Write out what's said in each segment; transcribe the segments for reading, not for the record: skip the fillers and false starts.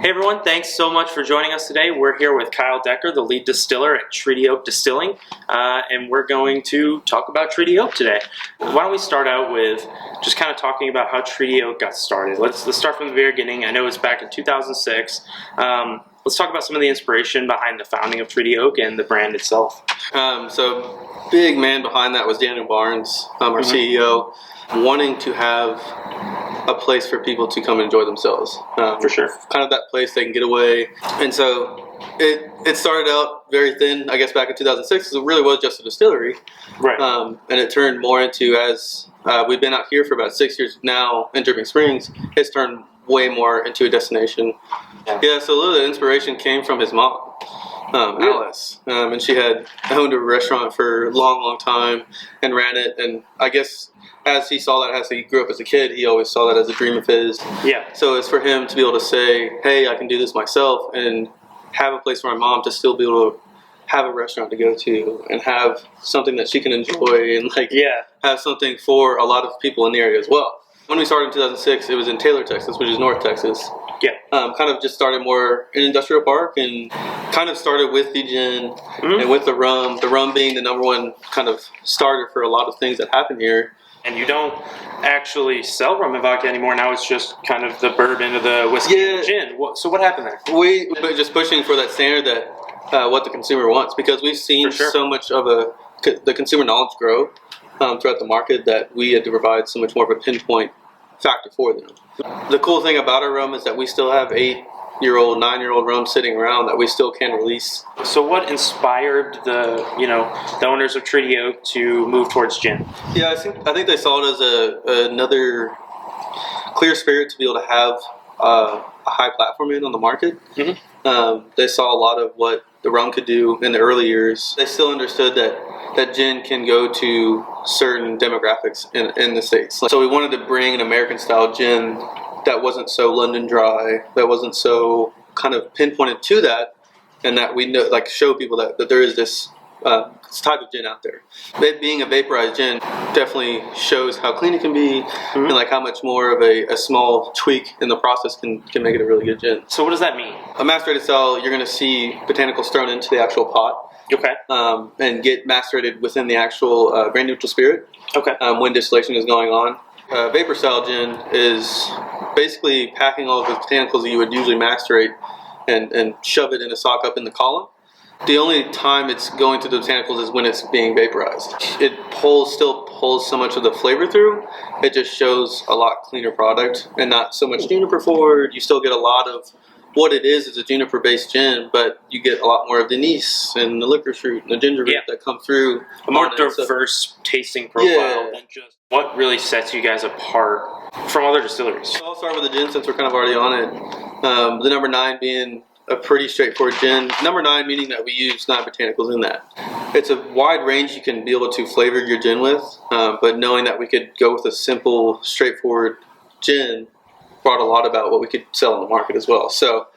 Hey everyone, thanks so much for joining us today. We're here with Kyle Decker, the lead distiller at Oak Distilling, and we're going to talk about Treaty Oak today. Why don't we start out with just kind of talking about how Treaty Oak got started. Let's start from the very beginning. I know it was back in 2006. Let's talk about some of the inspiration behind the founding of Treaty Oak and the brand itself. So big man behind that was Daniel Barnes, our CEO, wanting to have a place for people to come and enjoy themselves. For sure. Kind of that place they can get away. And so it started out very thin, I guess, back in 2006, because it really was just a distillery. Right. And it turned more into, as we've been out here for about 6 years now in Dripping Springs, it's turned way more into a destination. Yeah, so a little of the inspiration came from his mom, Alice. And she had owned a restaurant for a long time and ran it. And I guess as he saw that, as he grew up as a kid, he always saw that as a dream of his. Yeah. So it's for him to be able to say, hey, I can do this myself, and have a place for my mom to still be able to have a restaurant to go to and have something that she can enjoy and have something for a lot of people in the area as well. When we started in 2006, it was in Taylor, Texas, which is North Texas. Yeah. Kind of just started more in industrial park and kind of started with the gin and with the rum being the number one kind of starter for a lot of things that happen here. And you don't actually sell rum and vodka anymore. Now it's just kind of the bourbon or the whiskey and gin. So what happened there? We're just pushing for that standard that what the consumer wants, because we've seen so much of the consumer knowledge grow throughout the market that we had to provide so much more of a pinpoint factor for them. The cool thing about our rum is that we still have 8-year-old, 9-year-old rum sitting around that we still can release. So what inspired the owners of Treaty Oak to move towards gin? Yeah, I think they saw it as another clear spirit to be able to have a high platform on the market. They saw a lot of what the rum could do in the early years. They still understood that gin can go to certain demographics in the States. So we wanted to bring an American-style gin that wasn't so London dry, that wasn't so kind of pinpointed to that, and that we know, like, show people that there is this type of gin out there. It being a vaporized gin definitely shows how clean it can be, and like how much more of a small tweak in the process can make it a really good gin. So what does that mean? A macerated style, you're going to see botanicals thrown into the actual pot. Okay. And get macerated within the actual grain neutral spirit. Okay. When distillation is going on. Vapor style gin is basically packing all of the botanicals that you would usually macerate and shove it in a sock up in the column. The only time it's going to the botanicals is when it's being vaporized. It still pulls so much of the flavor through. It just shows a lot cleaner product and not so much juniper forward. You still get a lot of what it is a juniper-based gin, but you get a lot more of the anise and the licorice root and the ginger root that come through. A more diverse tasting profile than just what really sets you guys apart from other distilleries. So I'll start with the gin since we're kind of already on it. The number 9 being a pretty straightforward gin. Number 9 meaning that we use 9 botanicals in that. It's a wide range you can be able to flavor your gin with, but knowing that we could go with a simple, straightforward gin brought a lot about what we could sell in the market as well. So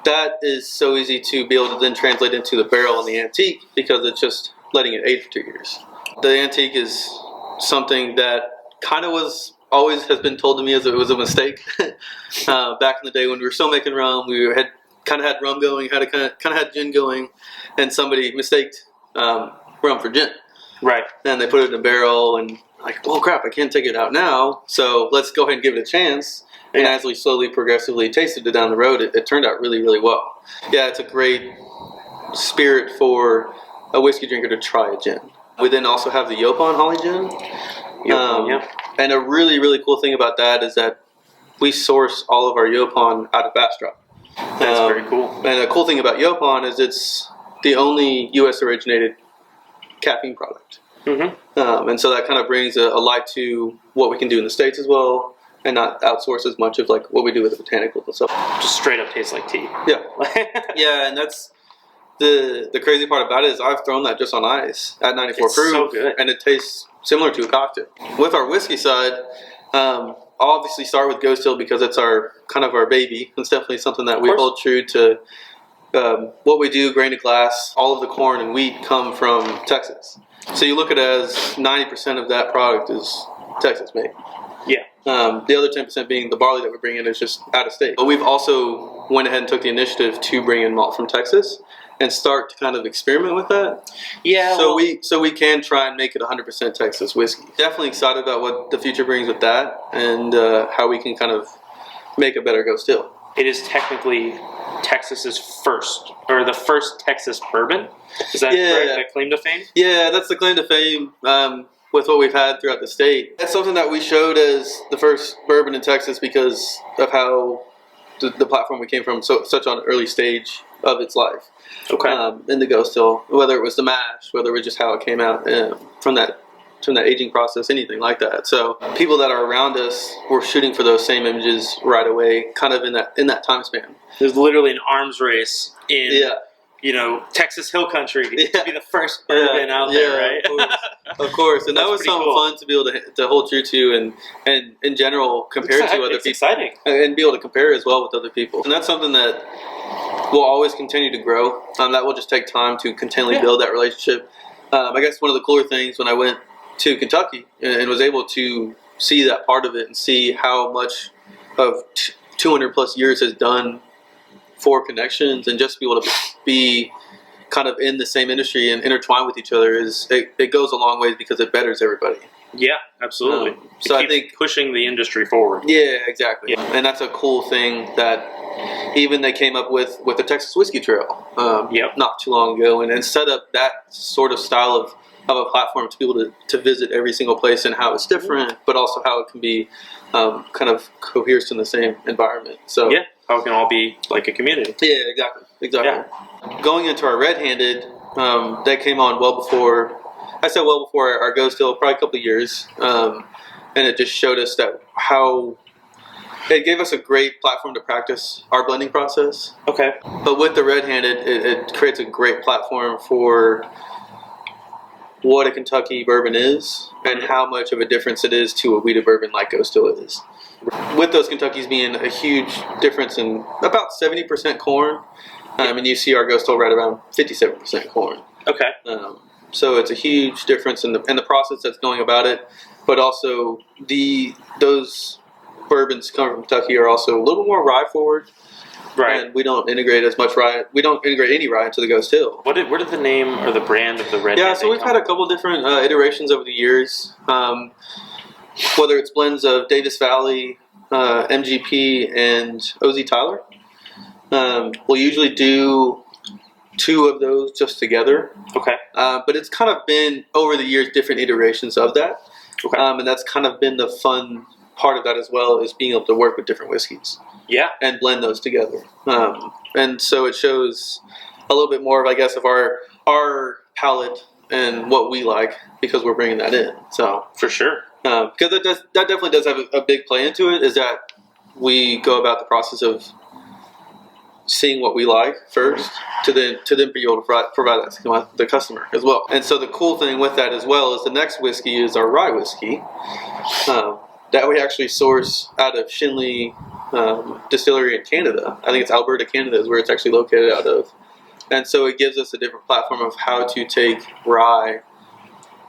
that is so easy to be able to then translate into the barrel and the antique, because it's just letting it age for 2 years. The antique is something that kind of always has been told to me as it was a mistake. Back in the day when we were still making rum, we had kind of had rum going, kind of had gin going, and somebody mistaked rum for gin. Right. And they put it in a barrel and like, well, crap, I can't take it out now, so let's go ahead and give it a chance. And as we slowly, progressively tasted it down the road, it turned out really, really well. Yeah, it's a great spirit for a whiskey drinker to try a gin. We then also have the Yopon Holly Gin. And a really, really cool thing about that is that we source all of our Yopon out of Bastrop. That's very cool. And the cool thing about Yopon is it's the only U.S. originated caffeine product. And so that kind of brings a light to what we can do in the States as well, and not outsource as much of like what we do with the botanicals and stuff. Just straight up tastes like tea. Yeah. Yeah, and that's the crazy part about it is I've thrown that just on ice at 94 proof. So good. And it tastes similar to a cocktail. With our whiskey side, I'll obviously start with Ghost Hill because it's our kind of our baby. It's definitely something that we hold true to. What we do, grain to glass, all of the corn and wheat come from Texas. So you look at it as 90% of that product is Texas made. Yeah. The other 10% being the barley that we bring in is just out of state. But we've also went ahead and took the initiative to bring in malt from Texas and start to kind of experiment with that. Yeah. So we can try and make it 100% Texas whiskey. Definitely excited about what the future brings with that, and how we can kind of make a better Go Still. It is technically Texas's first, or the first Texas bourbon. Is that correct? That claim to fame? Yeah, that's the claim to fame. With what we've had throughout the state, that's something that we showed as the first bourbon in Texas because of how the platform we came from, such on an early stage of its life. Okay. In the Go Still, whether it was the mash, whether it was just how it came out from that aging process, anything like that. So people that are around us were shooting for those same images right away, kind of in that time span. There's literally an arms race in. Yeah. Texas Hill Country to be the first bourbon out there, right? Of course. And that was something fun to be able to hold true to, and in general compare to other people. Exciting. And be able to compare as well with other people. And that's something that will always continue to grow. That will just take time to continually build that relationship. I guess one of the cooler things when I went to Kentucky and was able to see that part of it and see how much of 200 plus years has done for connections, and just be able to be kind of in the same industry and intertwine with each other it goes a long way because it betters everybody. Yeah, absolutely. So I think pushing the industry forward. Yeah, exactly. Yeah. And that's a cool thing that even they came up with the Texas Whiskey Trail not too long ago, and set up that sort of style of a platform to be able to visit every single place and how it's different, but also how it can be kind of coheres in the same environment. So yeah, how it can all be like a community. Yeah, exactly. Yeah. Going into our red-handed, that came on well before our Go Still, probably a couple of years, and it just showed us how it gave us a great platform to practice our blending process. Okay. But with the red-handed, it creates a great platform for what a Kentucky bourbon is and how much of a difference it is to a wheated bourbon like Go Still is. With those Kentuckys being a huge difference in about 70% corn, and you see our Go Still right around 57% corn. Okay. So it's a huge difference in the process that's going about it, but also those bourbons coming from Kentucky are also a little more rye forward. Right. And we don't integrate as much rye. We don't integrate any rye into the Go Still. Where did the name or the brand of the red? Yeah, so we've had a couple different iterations over the years. Whether it's blends of Davis Valley, MGP, and OZ Tyler. We'll usually do 2 of those just together. Okay. But it's kind of been, over the years, different iterations of that. Okay. And that's kind of been the fun part of that as well, is being able to work with different whiskeys. Yeah. And blend those together. And so it shows a little bit more of, I guess, of our palate and what we like, because we're bringing that in. So for sure. Because that definitely does have a big play into it, is that we go about the process of seeing what we like first to then be able to provide that to the customer as well. And so the cool thing with that as well is the next whiskey is our rye whiskey that we actually source out of Shinley Distillery in Canada. I think it's Alberta, Canada is where it's actually located out of. And so it gives us a different platform of how to take rye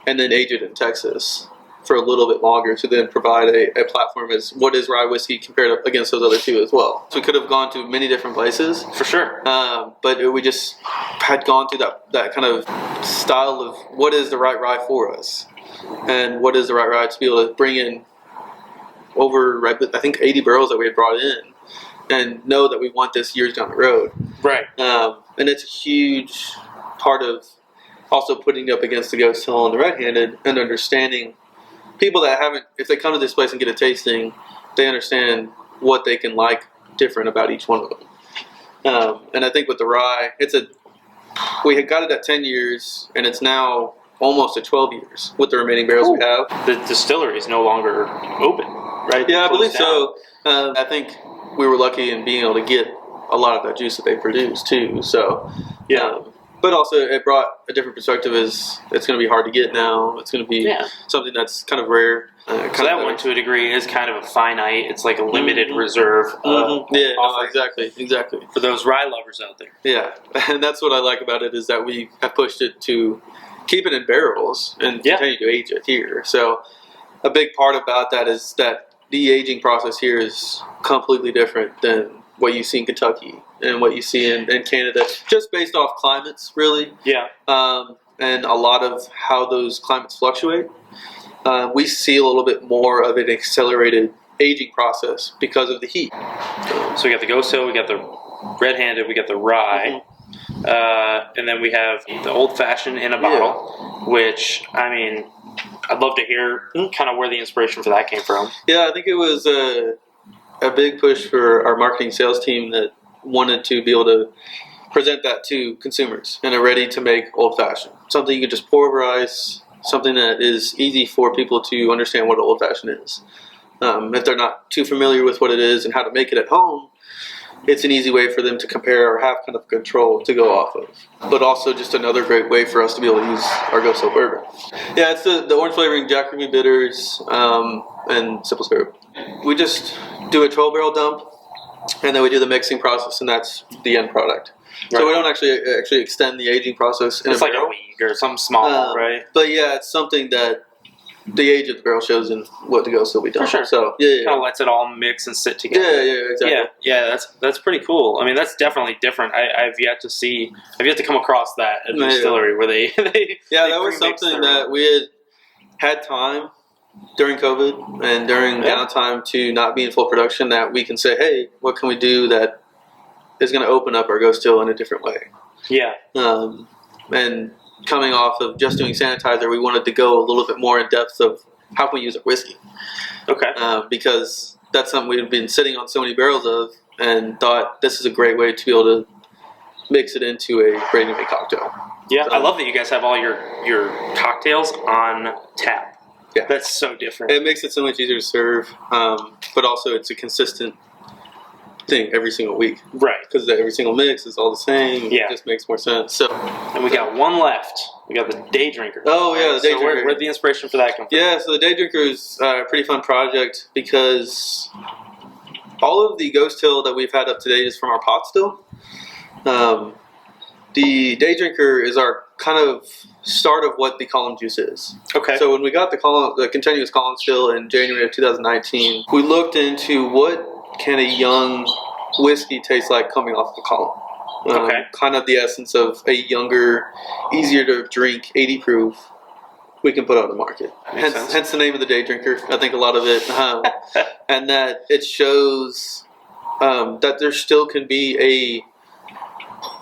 and then age it in Texas for a little bit longer to then provide a platform as what is rye whiskey compared against those other 2 as well. So we could have gone to many different places. For sure. But we just had gone through that kind of style of what is the right rye for us and what is the right rye to be able to bring in over, I think, 80 barrels that we had brought in and know that we want this years down the road. Right. And it's a huge part of also putting up against the Go Still and the red-handed and understanding people that haven't, if they come to this place and get a tasting, they understand what they can like different about each one of them. And I think with the rye, we had got it at 10 years and it's now almost at 12 years with the remaining barrels we have. The distillery is no longer open, right? Yeah, I believe so. I think we were lucky in being able to get a lot of that juice that they produce too. So, yeah. But also it brought a different perspective, is it's going to be hard to get now. It's going to be something that's kind of rare. So that one, to a degree, is kind of a finite. It's like a limited reserve. Yeah, no, exactly. For those rye lovers out there. Yeah, and that's what I like about it, is that we have pushed it to keep it in barrels and continue to age it here. So a big part about that is that the aging process here is completely different than what you see in Kentucky and what you see in Canada, just based off climates, really. Yeah. And a lot of how those climates fluctuate. We see a little bit more of an accelerated aging process because of the heat. So we got the Ghost Hill, we got the red-handed, we got the rye, and then we have the old-fashioned in a bottle, which, I mean, I'd love to hear kind of where the inspiration for that came from. Yeah, I think it was a big push for our marketing sales team that wanted to be able to present that to consumers in a ready-to-make old-fashioned. Something you can just pour over ice, something that is easy for people to understand what an old-fashioned is. If they're not too familiar with what it is and how to make it at home, it's an easy way for them to compare or have kind of control to go off of. But also just another great way for us to be able to use our Ghost Hill bourbon. Yeah, it's the orange flavoring, Jack Ruby bitters, and simple syrup. We just do a 12-barrel dump, and then we do the mixing process, and that's the end product. Right. So we don't actually extend the aging process. It's like a week or something small, right? But yeah, it's something that the age of the barrel shows in what the Ghost will be done. For sure. So yeah. Kind of lets it all mix and sit together. Yeah, exactly. Yeah, that's pretty cool. I mean, that's definitely different. I've yet to come across that at the distillery where they that was something that we had time during COVID and during downtime to not be in full production, that we can say, hey, what can we do that is going to open up our Ghost Hill in a different way? Yeah. And coming off of just doing sanitizer, we wanted to go a little bit more in depth of how can we use a whiskey. Okay. Because that's something we've been sitting on so many barrels of, and thought this is a great way to be able to mix it into a ready-to-make cocktail. Yeah, so, I love that you guys have all your cocktails on tap. Yeah. That's so different. It makes it so much easier to serve, but also it's a consistent thing every single week. Right. Because every single mix is all the same. Yeah. It just makes more sense. So, and we got one left. We got the Day Drinker. Oh, yeah, the Day Drinker. Where'd the inspiration for that come from? Yeah, so the Day Drinker is a pretty fun project because all of the Ghost Hill that we've had up to date is from our pot still. The Day Drinker is our kind of start of what the column juice is. Okay. So when we got the continuous column still in January of 2019, we looked into what can a young whiskey taste like coming off the column. Okay. Kind of the essence of a younger, easier to drink 80 proof we can put on the market. Hence the name of the Day Drinker. I think a lot of it, and that it shows that there still can be a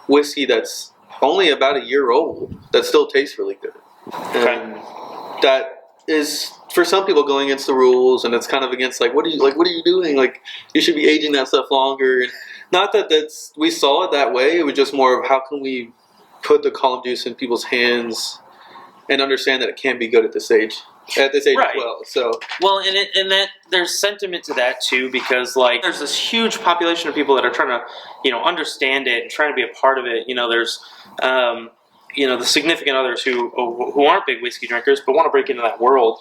whiskey that's only about a year old that still tastes really good. Okay. And that is, for some people, going against the rules, and it's kind of against what are you doing? Like, you should be aging that stuff longer. And not that we saw it that way. It was just more of how can we put the column juice in people's hands and understand that it can be good at this age. Right. As well. So and that there's sentiment to that too, because there's this huge population of people that are trying to understand it and trying to be a part of it. There's the significant others who aren't big whiskey drinkers but want to break into that world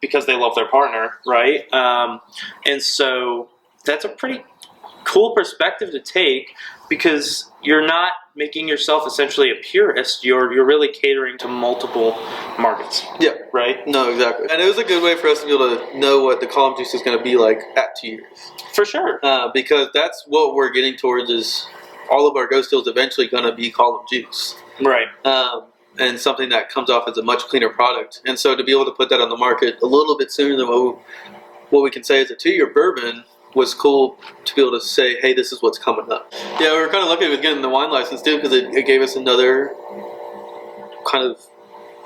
because they love their partner, right? And so that's a pretty cool perspective to take, because you're not making yourself essentially a purist. You're really catering to multiple markets. Yeah. Right? No, exactly. And it was a good way for us to be able to know what the column juice is going to be like at 2 years. For sure. Because that's what we're getting towards, is all of our Ghost Hills eventually going to be column juice. Right. And something that comes off as a much cleaner product. And so to be able to put that on the market a little bit sooner than what we can say is a 2-year bourbon was cool to be able to say, hey, this is what's coming up. Yeah, we were kind of lucky with getting the wine license too, because it gave us another kind of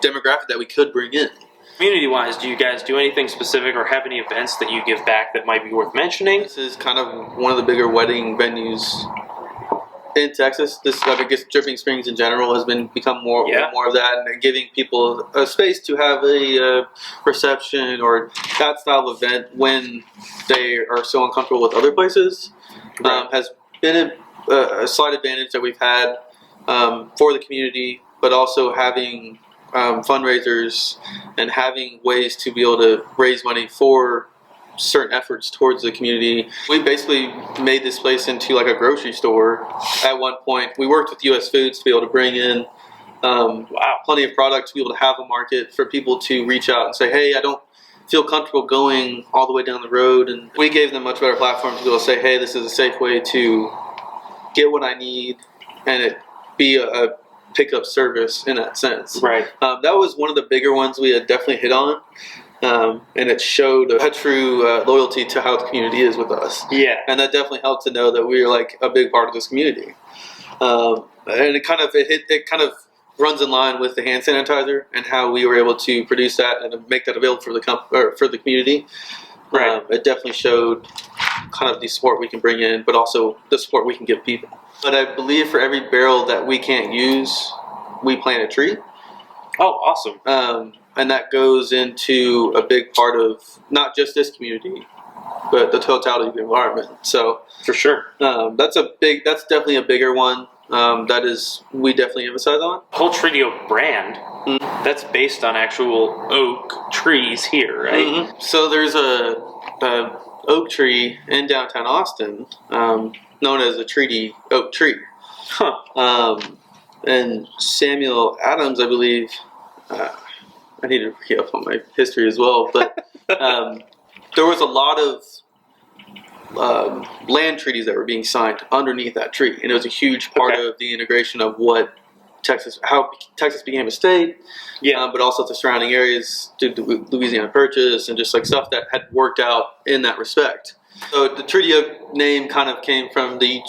demographic that we could bring in. Community-wise, do you guys do anything specific or have any events that you give back that might be worth mentioning? This is kind of one of the bigger wedding venues in Texas. This, I guess, Dripping Springs in general has become more of that, and giving people a space to have a reception or that style of event when they are so uncomfortable with other places. Right. Has been a slight advantage that we've had for the community, but also having fundraisers and having ways to be able to raise money for certain efforts towards the community. We basically made this place into like a grocery store at one point. We worked with US Foods to be able to bring in plenty of product to be able to have a market for people to reach out and say, hey, I don't feel comfortable going all the way down the road. And we gave them a much better platform to be able to say, hey, this is a safe way to get what I need, and it be a pickup service in that sense. Right. That was one of the bigger ones we had definitely hit on. And it showed a true loyalty to how the community is with us. Yeah. And that definitely helped to know that we were like a big part of this community. And it kind of runs in line with the hand sanitizer and how we were able to produce that and make that available for the community. Right. It definitely showed kind of the support we can bring in, but also the support we can give people. But I believe for every barrel that we can't use, we plant a tree. Oh, awesome. And that goes into a big part of not just this community, but the totality of the environment. So For sure. that's definitely a bigger one. We definitely emphasize on. The whole Treaty Oak brand, that's based on actual oak trees here, right? Mm-hmm. So there's a oak tree in downtown Austin, known as the Treaty Oak Tree. Huh. And Samuel Adams, I believe, I need to read up on my history as well, but there was a lot of land treaties that were being signed underneath that tree, and it was a huge part of the integration of how Texas became a state, but also the surrounding areas due to Louisiana Purchase and just like stuff that had worked out in that respect. So the Treaty Oak name kind of came from the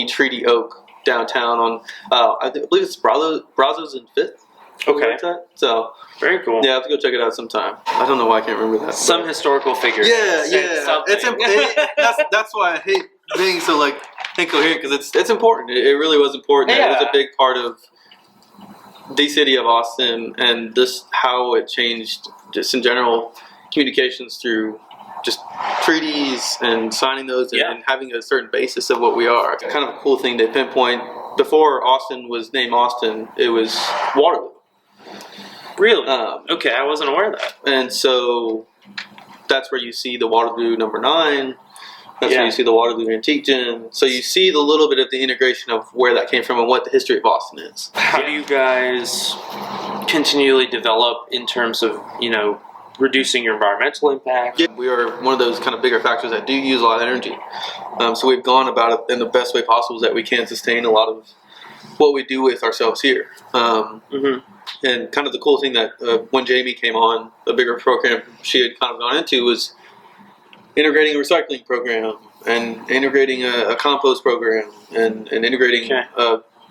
Treaty Oak downtown on I believe it's Brazos and Fifth. Okay. So very cool. Yeah, I have to go check it out sometime. I don't know why I can't remember that. Some historical figure. Yeah. It's That's why I hate being so like incoherent, because it's important. It really was important. Yeah. It was a big part of the city of Austin and this how it changed just in general communications through just treaties and signing those and having a certain basis of what we are. It's kind of a cool thing to pinpoint. Before Austin was named Austin, it was Waterloo. Really? Okay, I wasn't aware of that. And so that's where you see the Waterloo number 9. That's where you see the Waterloo Antique Gin. So you see the little bit of the integration of where that came from and what the history of Austin is. How do you guys continually develop in terms of, reducing your environmental impact? Yeah, we are one of those kind of bigger factors that do use a lot of energy. So we've gone about it in the best way possible that we can sustain a lot of what we do with ourselves here. And kind of the cool thing that when Jamie came on, a bigger program she had kind of gone into was integrating a recycling program and integrating a compost program and integrating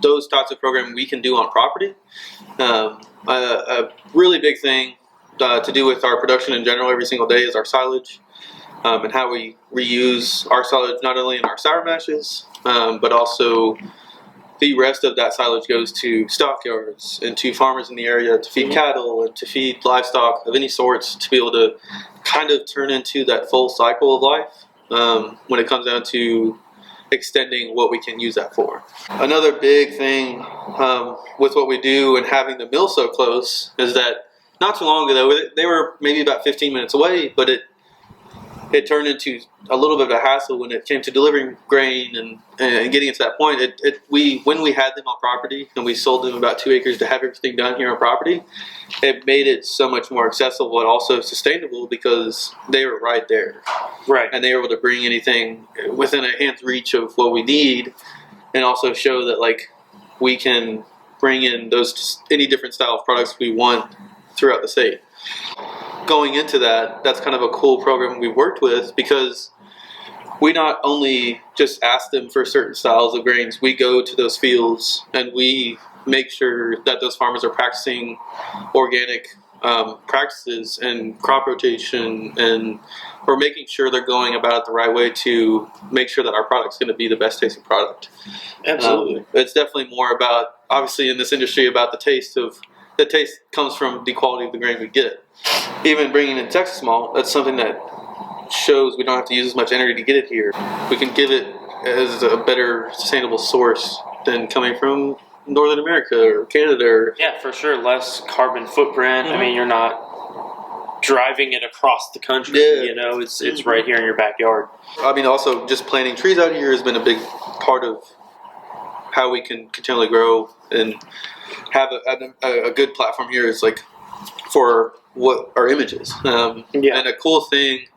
those types of programs we can do on property. A really big thing to do with our production in general every single day is our silage, and how we reuse our silage not only in our sour mashes, but also the rest of that silage goes to stockyards and to farmers in the area to feed cattle and to feed livestock of any sorts, to be able to kind of turn into that full cycle of life when it comes down to extending what we can use that for. Another big thing with what we do and having the mill so close is that not too long ago, they were maybe about 15 minutes away, but it turned into a little bit of a hassle when it came to delivering grain and getting it to that point. When we had them on property and we sold them about 2 acres to have everything done here on property, it made it so much more accessible and also sustainable because they were right there. Right. And they were able to bring anything within a hand's reach of what we need, and also show that like we can bring in any different style of products we want throughout the state. Going into that's kind of a cool program we worked with, because we not only just ask them for certain styles of grains, we go to those fields and we make sure that those farmers are practicing organic practices and crop rotation, and we're making sure they're going about it the right way to make sure that our product's going to be the best tasting product. Absolutely. It's definitely more about, obviously in this industry, about the taste comes from the quality of the grain we get. Even bringing in Texas malt, that's something that shows we don't have to use as much energy to get it here. We can give it as a better sustainable source than coming from Northern America or Canada. Yeah, for sure. Less carbon footprint. I mean, you're not driving it across the country. It's right here in your backyard. I mean, also just planting trees out here has been a big part of how we can continually grow and have a good platform here. Is like for what our image is. Yeah. And a cool thing,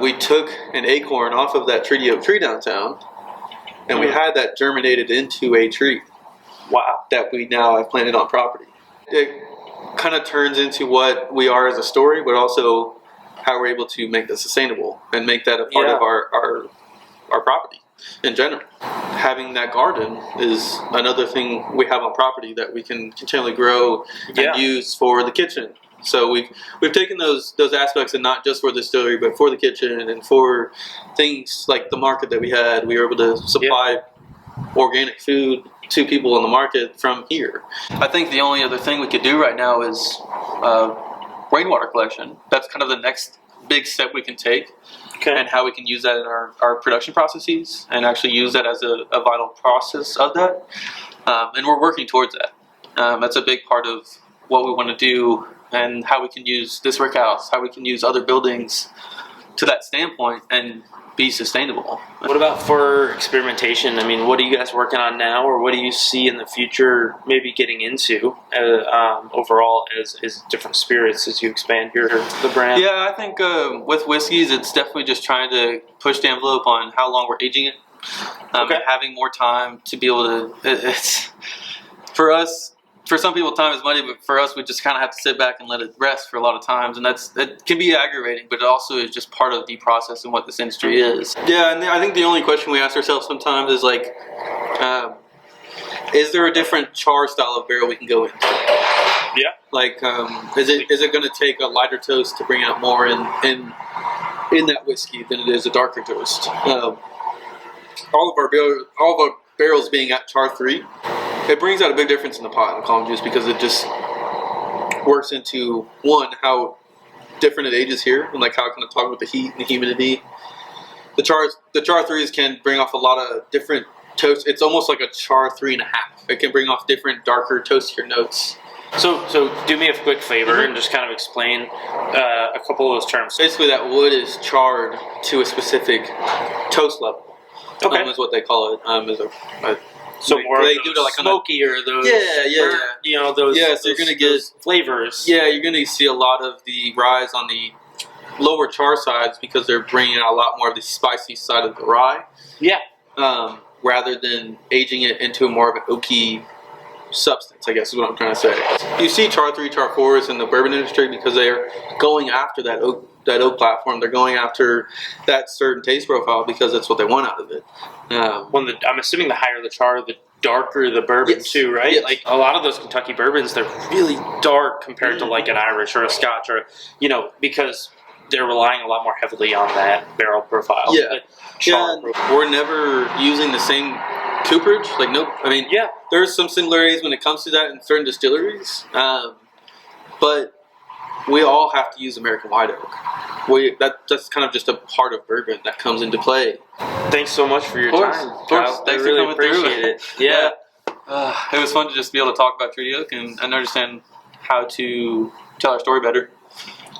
we took an acorn off of that treaty oak tree downtown, and we had that germinated into a tree. Wow. That we now have planted on property. It kind of turns into what we are as a story, but also how we're able to make that sustainable and make that a part of our property in general. Having that garden is another thing we have on property that we can continually grow and use for the kitchen. So we've taken those aspects, and not just for the distillery, but for the kitchen and for things like the market that we had. We were able to supply organic food to people in the market from here. I think the only other thing we could do right now is rainwater collection. That's kind of the next big step we can take, and how we can use that in our production processes and actually use that as a vital process of that. And we're working towards that. That's a big part of what we want to do, and how we can use this brick house, how we can use other buildings to that standpoint and be sustainable. What about for experimentation? I mean, what are you guys working on now, or what do you see in the future maybe getting into overall as different spirits as you expand the brand? Yeah, I think with whiskeys, it's definitely just trying to push the envelope on how long we're aging it. Having more time to be able to, it's for us. For some people, time is money, but for us, we just kind of have to sit back and let it rest for a lot of times, and it can be aggravating, but it also is just part of the process and what this industry is. Yeah, and I think the only question we ask ourselves sometimes is like, is there a different char style of barrel we can go into? Yeah. Like, is it going to take a lighter toast to bring out more in that whiskey than it is a darker toast? All of our barrels being at char 3. It brings out a big difference in the pot in the column juice, because it just works into, one, how different it ages here, and like how it can talk with the heat and the humidity. The char 3s can bring off a lot of different toast. It's almost like a char 3.5. It can bring off different, darker, toastier notes. So do me a quick favor and just kind of explain a couple of those terms. Basically, that wood is charred to a specific toast level. Is what they call it. So more they do it like smoky, or those you know, those so you're gonna get flavors. Yeah, you're gonna see a lot of the rise on the lower char sides, because they're bringing out a lot more of the spicy side of the rye. Yeah. Rather than aging it into more of an oaky substance, I guess is what I'm trying to say. You see char 3, char 4s in the bourbon industry because they are going after that oak platform. They're going after that certain taste profile because that's what they want out of it. I'm assuming the higher the char, the darker the bourbon too, right? Yes. Like a lot of those Kentucky bourbons, they're really dark compared to like an Irish or a Scotch, or because they're relying a lot more heavily on that barrel profile. Char profile. We're never using the same cooperage. Like, nope. I mean, there's some similarities when it comes to that in certain distilleries, but we all have to use American white oak. That's kind of just a part of bourbon that comes into play. Thanks so much for your time. Of course. Thanks for coming appreciate it. Yeah. It was fun to just be able to talk about Treaty Oak and understand how to tell our story better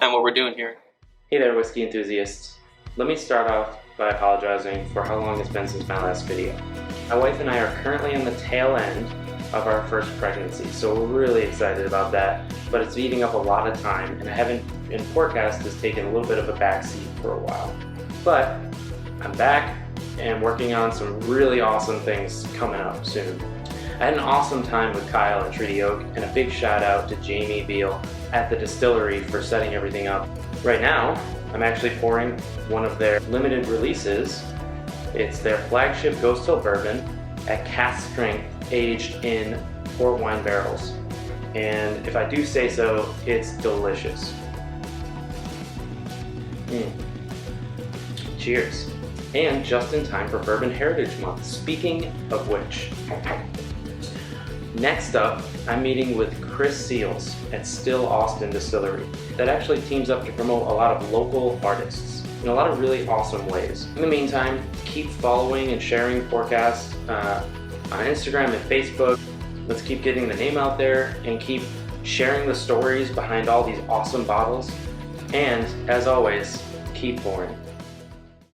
and what we're doing here. Hey there, whiskey enthusiasts. Let me start off by apologizing for how long it's been since my last video. My wife and I are currently on the tail end of our first pregnancy, so we're really excited about that, but it's eating up a lot of time, and forecast has taken a little bit of a backseat for a while. But I'm back and working on some really awesome things coming up soon. I had an awesome time with Kyle and Treaty Oak, and a big shout out to Jamie Beal at the distillery for setting everything up. Right now, I'm actually pouring one of their limited releases. It's their flagship Ghost Hill Bourbon at cask strength, aged in port wine barrels. And if I do say so, it's delicious. Cheers. And just in time for Bourbon Heritage Month. Speaking of which, next up, I'm meeting with Chris Seals at Still Austin Distillery. That actually teams up to promote a lot of local artists in a lot of really awesome ways. In the meantime, keep following and sharing the forecast on Instagram and Facebook. Let's keep getting the name out there and keep sharing the stories behind all these awesome bottles. And as always, keep pouring.